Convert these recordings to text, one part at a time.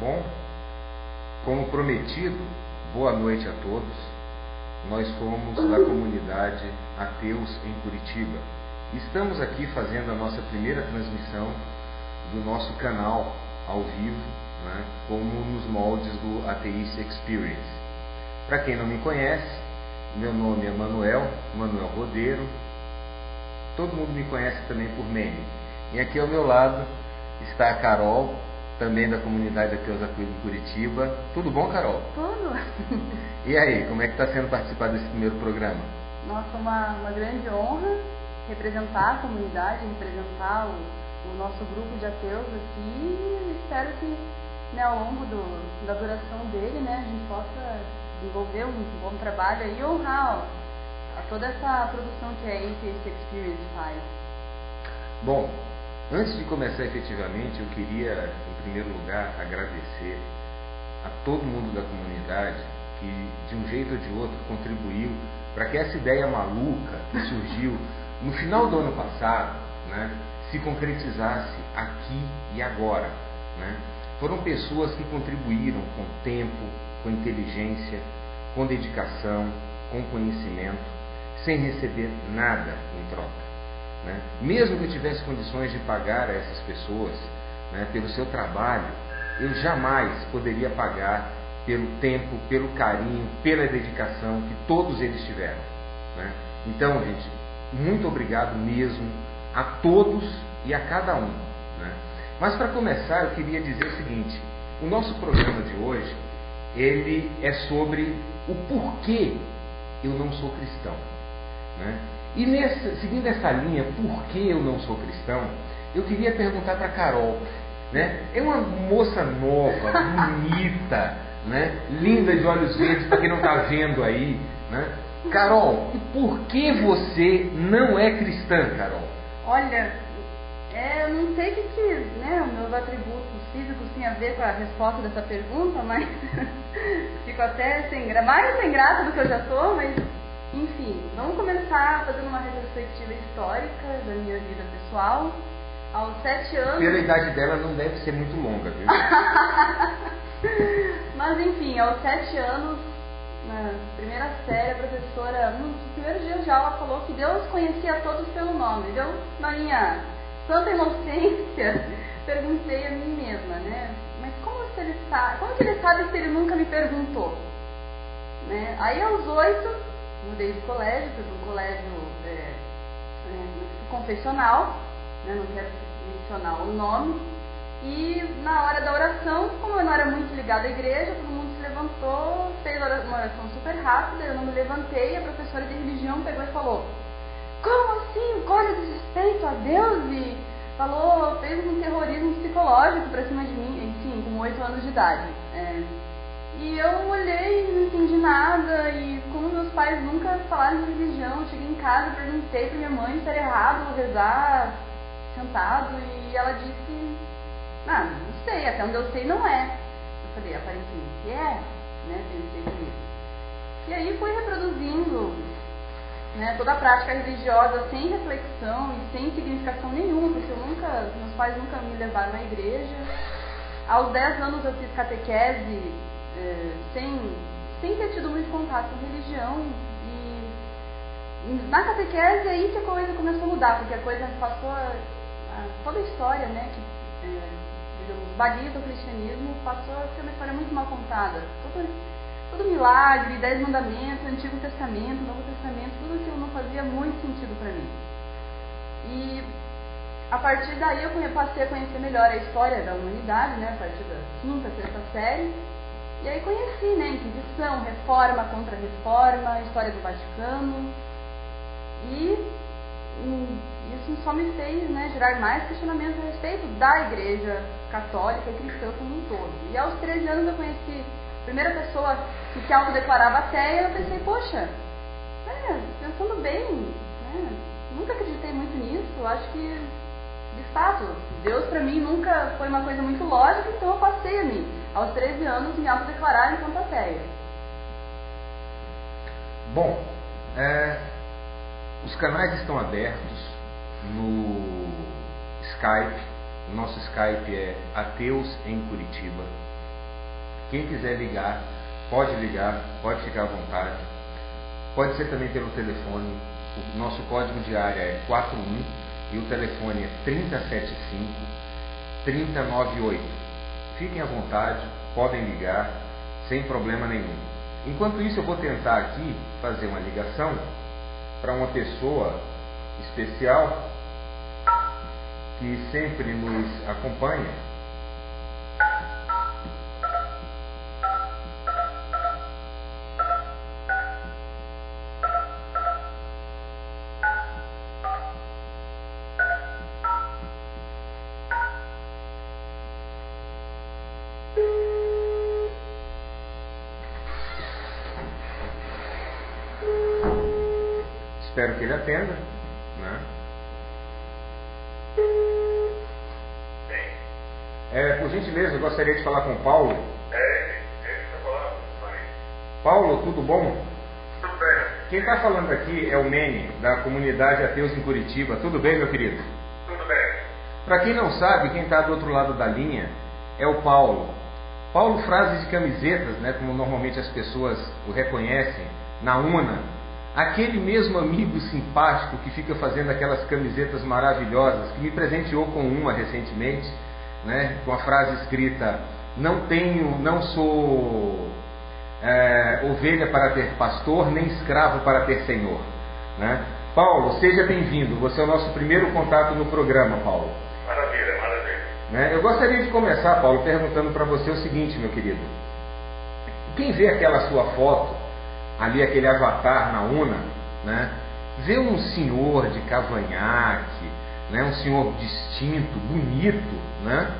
bom? Como prometido, boa noite a todos. Nós somos da comunidade Ateus em Curitiba. Estamos aqui fazendo a nossa primeira transmissão do nosso canal ao vivo, né, como nos moldes do Atheist Experience. Para quem não me conhece, meu nome é Manuel Rodeiro. Todo mundo me conhece também por Mene. E aqui ao meu lado está a Carol, também da comunidade Ateus em Curitiba. Tudo bom, Carol? Tudo. E aí, como é que está sendo participar desse primeiro programa? Nossa, uma grande honra representar a comunidade, representar o nosso grupo de ateus aqui. Espero que, né, ao longo da duração dele, né, a gente possa desenvolver um bom trabalho e honrar a toda essa produção que a Atheist Experience faz. Bom, antes de começar efetivamente, eu queria, em primeiro lugar, agradecer a todo mundo da comunidade que, de um jeito ou de outro, contribuiu para que essa ideia maluca que surgiu no final do ano passado, né, se concretizasse aqui e agora, né? Foram pessoas que contribuíram com tempo, com inteligência, com dedicação, com conhecimento, sem receber nada em troca, né? Mesmo que eu tivesse condições de pagar a essas pessoas, né, pelo seu trabalho, eu jamais poderia pagar pelo tempo, pelo carinho, pela dedicação que todos eles tiveram, né? Então, gente, muito obrigado mesmo a todos e a cada um, né? Mas para começar, eu queria dizer o seguinte: o nosso programa de hoje, ele é sobre o porquê eu não sou cristão, né? E seguindo essa linha, por que eu não sou cristão, eu queria perguntar para a Carol, né? É uma moça nova, bonita, né? Linda, de olhos verdes, para quem não está vendo aí, né? Carol, por que você não é cristã, Carol? Olha, eu não sei o que né, os meus atributos físicos têm a ver com a resposta dessa pergunta, mas fico até mais sem graça do que eu já sou, mas enfim, vamos começar fazendo uma retrospectiva histórica da minha vida pessoal. Aos 7 anos... Pela idade dela não deve ser muito longa, viu? Mas enfim, aos 7 anos, na primeira série, a professora, nos primeiros dias de aula, falou que Deus conhecia todos pelo nome. Eu, na minha santa inocência, perguntei a mim mesma, né? Mas como que ele sabe se ele nunca me perguntou? Né? Aí aos 8, mudei de colégio, fui para um colégio confessional, né? Não quero mencionar o nome. E na hora da oração, como eu não era muito ligada à igreja, todo mundo se levantou, fez uma oração super rápida, eu não me levantei, a professora de religião pegou e falou: como assim? Coisa de respeito a Deus? E falou, fez um terrorismo psicológico pra cima de mim, enfim, com 8 anos de idade. E eu olhei, não entendi nada, e como meus pais nunca falaram de religião, eu cheguei em casa, perguntei pra minha mãe se era errado rezar sentado, e ela disse: não sei, até onde eu sei não é. Eu falei, aparentemente é, né, pensei comigo. E aí fui reproduzindo, né, toda a prática religiosa sem reflexão e sem significação nenhuma, porque meus pais nunca me levaram à igreja. Aos 10 anos eu fiz catequese, sem ter tido muito contato com religião, e na catequese é aí que a coisa começou a mudar, porque a coisa passou toda a história, né, que baliza o cristianismo, passou a ser uma história muito mal contada. Todo milagre, 10 mandamentos, Antigo Testamento, Novo Testamento, tudo aquilo não fazia muito sentido para mim. E a partir daí eu passei a conhecer melhor a história da humanidade, né, a partir da 5ª, 6ª série. E aí conheci, né, Inquisição, Reforma, Contra-Reforma, História do Vaticano. E isso só me fez, né, gerar mais questionamentos a respeito da Igreja Católica e Cristã como um todo. E aos 13 anos eu conheci a primeira pessoa que se autodeclarava ateia, e eu pensei, poxa, pensando bem, né, nunca acreditei muito nisso, acho que, de fato, Deus para mim nunca foi uma coisa muito lógica, então eu passei a mim, aos 13 anos, me autodeclarar enquanto ateia. Bom, os canais estão abertos no Skype. Nosso Skype é Ateus em Curitiba. Quem quiser ligar, pode ficar à vontade. Pode ser também pelo telefone. O nosso código de área é 41 e o telefone é 3075-3098. Fiquem à vontade, podem ligar, sem problema nenhum. Enquanto isso, eu vou tentar aqui fazer uma ligação para uma pessoa especial que sempre nos acompanha. Espero que ele atenda, né? Por gentileza, eu gostaria de falar com o Paulo. Paulo, tudo bom? Tudo bem. Quem está falando aqui é o Mene, da comunidade Ateus em Curitiba. Tudo bem, meu querido? Tudo bem. Para quem não sabe, quem está do outro lado da linha é o Paulo. Paulo, frases de camisetas, né, como normalmente as pessoas o reconhecem, na UNA. Aquele mesmo amigo simpático que fica fazendo aquelas camisetas maravilhosas, que me presenteou com uma recentemente, né, com a frase escrita: não sou ovelha para ter pastor, nem escravo para ter senhor, né? Paulo, seja bem-vindo, você é o nosso primeiro contato no programa, Paulo. Maravilha, maravilha. Né? Eu gostaria de começar, Paulo, perguntando para você o seguinte, meu querido: quem vê aquela sua foto, ali aquele avatar na UNA, né, vê um senhor de cavanhaque, né, um senhor distinto, bonito, né?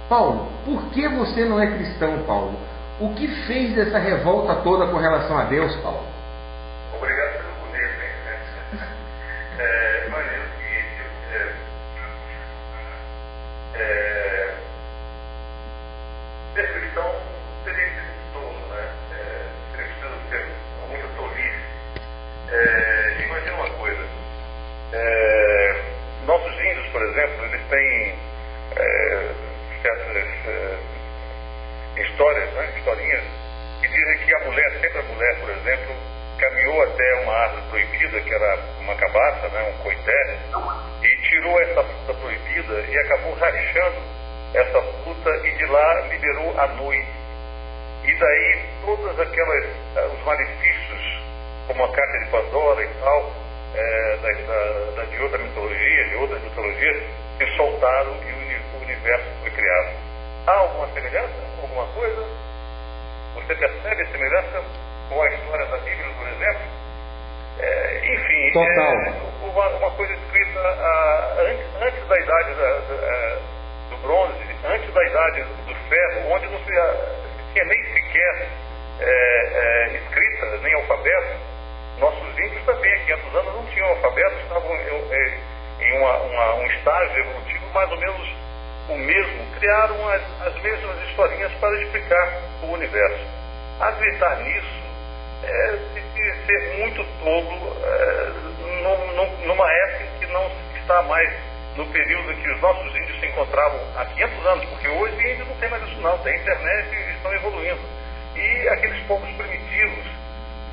Paulo, por que você não é cristão, Paulo? O que fez essa revolta toda com relação a Deus, Paulo? Obrigado pelo bonito, hein? Imagina o seguinte, ser cristão teria que ser tolo, né? Seria preciso ter muita tolice. Imagina uma coisa, nossos índios, por exemplo, eles têm certas histórias, né? Historinhas que dizem que sempre a mulher, por exemplo, caminhou até uma árvore proibida, que era uma cabaça, né? Um coité, e tirou essa fruta proibida e acabou rachando essa fruta e de lá liberou a noite. E daí todas os malefícios, como a caixa de Pandora e tal, de outras mitologias, se soltaram e o universo foi criado. Há alguma semelhança? Alguma coisa? Você percebe a semelhança com a história da Bíblia, por exemplo? Enfim, total. Uma coisa escrita antes da idade do bronze, antes da idade do ferro, onde não se tinha nem sequer escrita, nem alfabeto. Nossos índios também, há 500 anos, não tinham alfabeto, estavam em um estágio evolutivo mais ou menos o mesmo, criaram as mesmas historinhas para explicar o universo. Acreditar nisso é ser muito tolo numa época em que não está mais no período em que os nossos índios se encontravam há 500 anos, porque hoje os índios não tem mais isso não, tem internet e estão evoluindo. E aqueles povos primitivos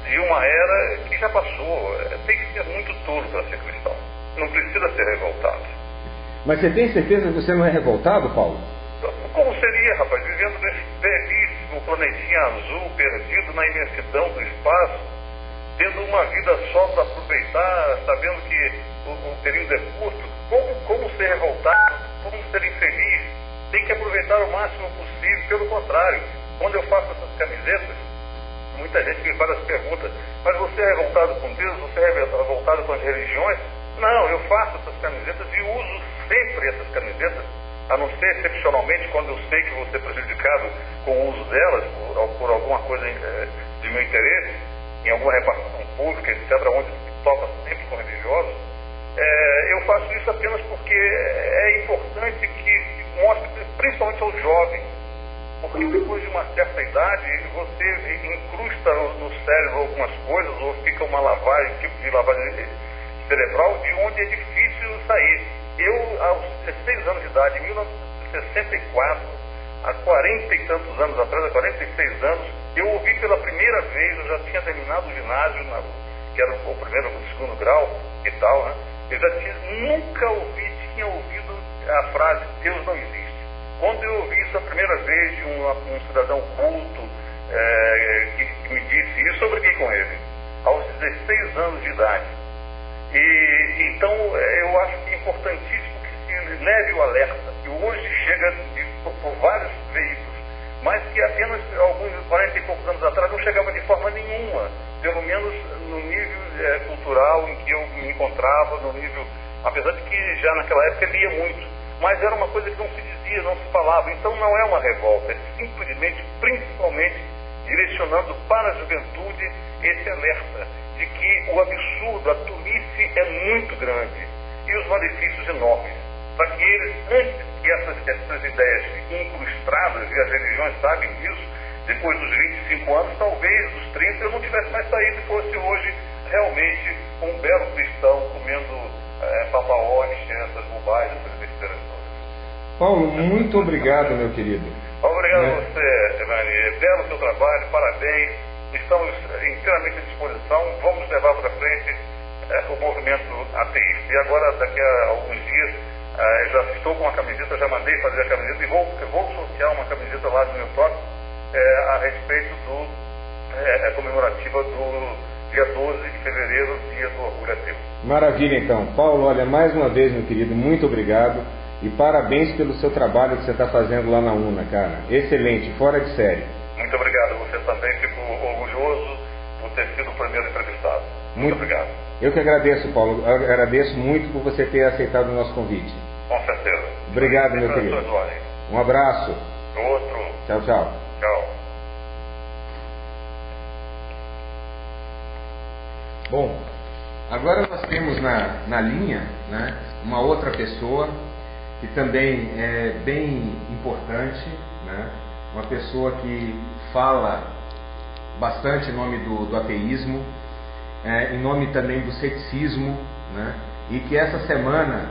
de uma era que já passou, tem que ser muito tolo para ser cristão, não precisa ser revoltado. Mas você tem certeza que você não é revoltado, Paulo? Como seria, rapaz, vivendo nesse belíssimo planetinha azul, perdido na imensidão do espaço, tendo uma vida só para aproveitar, sabendo que o período é curto? Como ser revoltado? Como ser infeliz? Tem que aproveitar o máximo possível. Pelo contrário, quando eu faço essas camisetas, muita gente me faz as perguntas: mas você é revoltado com Deus? Você é revoltado com as religiões? Não, eu faço essas camisetas e uso sempre essas camisetas, a não ser excepcionalmente quando eu sei que vou ser prejudicado com o uso delas, por alguma coisa de meu interesse, em alguma repartição pública, etc., onde se toca sempre com religiosos. Eu faço isso apenas porque é importante que se mostre, principalmente aos jovens, porque depois de uma certa idade você incrusta no cérebro algumas coisas, ou fica uma lavagem, tipo de lavagem cerebral, de onde é difícil sair. Eu, aos 16 anos de idade, em 1964, há 40 e tantos anos atrás, há 46 anos, eu ouvi pela primeira vez, eu já tinha terminado o ginásio, que era o primeiro, o segundo grau e tal, né? Eu já nunca tinha ouvido a frase Deus não existe. Quando eu ouvi isso a primeira vez de um cidadão culto que me disse isso, eu briguei com ele, aos 16 anos de idade. E então eu acho que é importantíssimo que se leve o alerta, que hoje chega por vários veículos, mas que apenas alguns 40 e poucos anos atrás não chegava de forma nenhuma, pelo menos no nível cultural em que eu me encontrava, no nível, apesar de que já naquela época lia muito, mas era uma coisa que não se dizia, não se falava. Então não é uma revolta, é simplesmente, principalmente, direcionando para a juventude esse alerta de que o absurdo, a tolice é muito grande e os malefícios enormes, para que eles, antes que essas ideias fiquem incrustadas, e as religiões sabem disso, depois dos 25 anos, talvez dos 30 eu não tivesse mais saído e fosse hoje realmente um belo cristão comendo papaote, essas bobagens, essas besteiras todas. Paulo, muito obrigado, meu querido. Obrigado a você, Emanuel. Belo seu trabalho, parabéns. Estamos inteiramente à disposição. Vamos levar para frente o movimento ateísta. E agora, daqui a alguns dias, já estou com a camiseta, já mandei fazer a camiseta e vou sortear uma camiseta lá no meu toque a respeito comemorativa do dia 12 de fevereiro, dia do orgulho ateu. Maravilha, então. Paulo, olha, mais uma vez, meu querido, muito obrigado e parabéns pelo seu trabalho que você está fazendo lá na UNA, cara. Excelente, fora de série. Muito obrigado a você também, fico orgulhoso por ter sido o primeiro entrevistado. Muito obrigado. Eu que agradeço, Paulo, eu agradeço muito por você ter aceitado o nosso convite. Com certeza. Obrigado, meu querido. Um abraço. Outro. Tchau, tchau. Tchau. Bom, agora nós temos na linha, né, uma outra pessoa que também é bem importante, né, uma pessoa que fala bastante em nome do ateísmo, em nome também do ceticismo, né, e que essa semana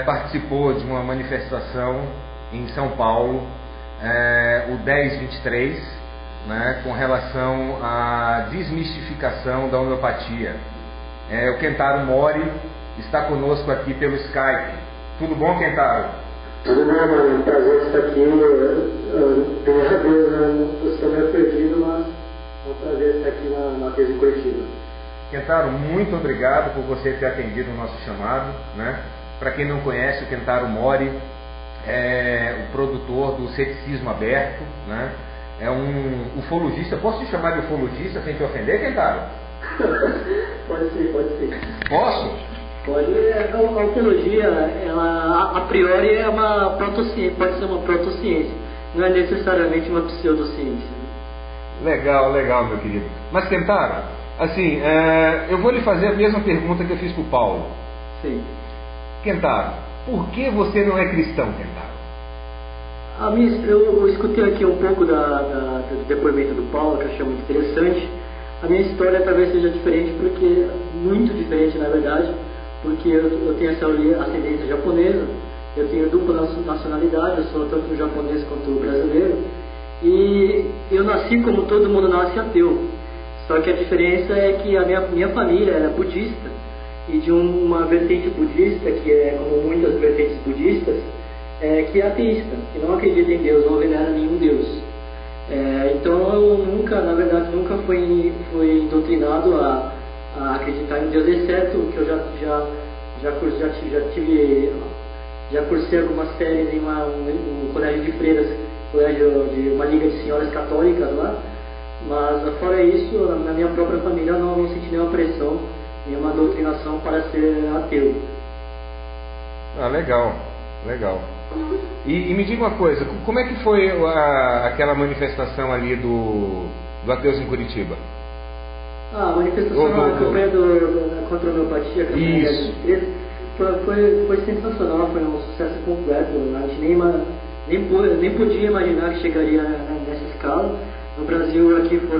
participou de uma manifestação em São Paulo, o 1023, né, com relação à desmistificação da homeopatia. O Kentaro Mori está conosco aqui pelo Skype. Tudo bom, Kentaro? Tudo bem, mano. Prazer estar aqui. Primeira vez, eu estou meio perdido, mas é um prazer estar aqui na Ateu em Curitiba. Kentaro, muito obrigado por você ter atendido o nosso chamado, né? Para quem não conhece, o Kentaro Mori é o produtor do Ceticismo Aberto, né? É um ufologista. Posso te chamar de ufologista sem te ofender, Kentaro? Pode ser. Posso? Pode. A ufologia, ela a priori é uma protociência, pode ser uma protociência, não é necessariamente uma pseudociência. Legal, meu querido. Mas, Kentaro, assim, eu vou lhe fazer a mesma pergunta que eu fiz para o Paulo. Sim. Kentaro, por que você não é cristão, Kentaro? Eu escutei aqui um pouco do depoimento do Paulo, que eu achei muito interessante. A minha história talvez seja diferente, muito diferente na verdade, porque eu tenho essa ascendência japonesa, eu tenho dupla nacionalidade, eu sou tanto japonês quanto brasileiro, e eu nasci como todo mundo nasce ateu. Só que a diferença é que a minha família era budista, e de uma vertente budista, que é como muitas vertentes budistas, que é ateísta, que não acredita em Deus, não venera nenhum Deus. Então eu nunca fui doutrinado a acreditar em Deus, exceto que eu já cursei algumas férias em um colégio de freiras, colégio de uma liga de senhoras católicas lá, mas fora isso, na minha própria família eu não senti nenhuma pressão, nenhuma doutrinação para ser ateu. Legal. E me diga uma coisa, como é que foi aquela manifestação ali do Ateus em Curitiba? A manifestação, a campanha contra a homeopatia, a campanha foi sensacional, foi um sucesso completo. A gente nem podia imaginar que chegaria nessa escala. No Brasil aqui foi